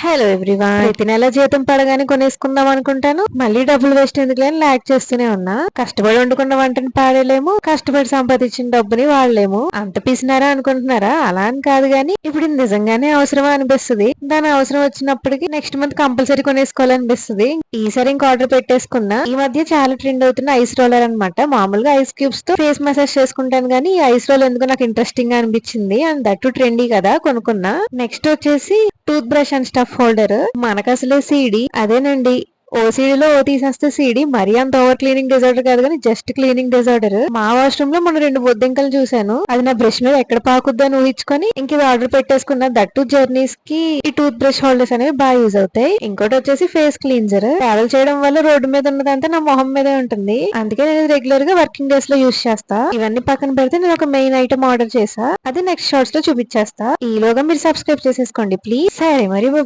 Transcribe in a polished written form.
Hello everyone, ప్రతి నెల జీతం పడగానే కొనేసుకుందాం అనుకుంటాను. మళ్ళీ డబ్బులు వేస్ట్ ఎందుకులే అని లాగ్ చేస్తూనే ఉన్నా. కష్టపడి వండుకున్న వంటని పాడేలేము, కష్టపడి సంపాదించిన డబ్బుని వాడలేము. అంత పిసినారా అనుకుంటున్నారా? అలా అని కాదు గానీ ఇప్పుడు ఇది నిజంగానే అవసరమా అనిపిస్తుంది. దాని అవసరం వచ్చినప్పటికి నెక్స్ట్ మంత్ కంపల్సరీ కొనేసుకోవాలనిపిస్తుంది. ఈసారి ఇంక ఆర్డర్ పెట్టేసుకున్నా. ఈ మధ్య చాలా ట్రెండ్ అవుతున్న ఐస్ రోలర్ అన్నమాట. మామూలుగా ఐస్ క్యూబ్స్ తో ఫేస్ మసాజ్ చేసుకుంటాను గానీ ఈ ఐస్ రోల్ ఎందుకు నాకు ఇంట్రెస్టింగ్ గా అనిపించింది. అండ్ దట్టు ట్రెండీ కదా, కొనుక్కున్నా. నెక్స్ట్ వచ్చేసి tooth brush and stuff holder. మనకు అసలే సీడీ అదేనండి. ఓసీడీలో ఓ తీసేస్తే సీడీ మరీ అంత ఓవర్ క్లీనింగ్ డిజార్డర్ కాదు కానీ జస్ట్ క్లీనింగ్ డిజార్డర్. మా వాష్రూమ్ లో మొన్న 2 బొద్దింకలు చూశాను. అది నా బ్రష్ మీద ఎక్కడ పాకుద్దని ఊహించుకొని ఇంక ఇది ఆర్డర్ పెట్టేసుకున్న. దట్టు జర్నీస్ కి ఈ టూత్ బ్రష్ హోల్డర్స్ అనేవి బాగా యూజ్ అవుతాయి. ఇంకోటి వచ్చేసి ఫేస్ క్లీన్జర్. ట్రావెల్ చేయడం వల్ల రోడ్డు మీద ఉన్నదంతా నా మొహం మీదే ఉంటుంది. అందుకే నేను రెగ్యులర్ గా వర్కింగ్ డేస్ లో యూజ్ చేస్తా. ఇవన్నీ పక్కన పెడితే నేను ఒక మెయిన్ ఐటమ్ ఆర్డర్ చేసా. అది నెక్స్ట్ షార్ట్స్ లో చూపించేస్తా. ఈలోగా మీరు సబ్స్క్రైబ్ చేసేసుకోండి ప్లీజ్. సరే మరి బాయ్.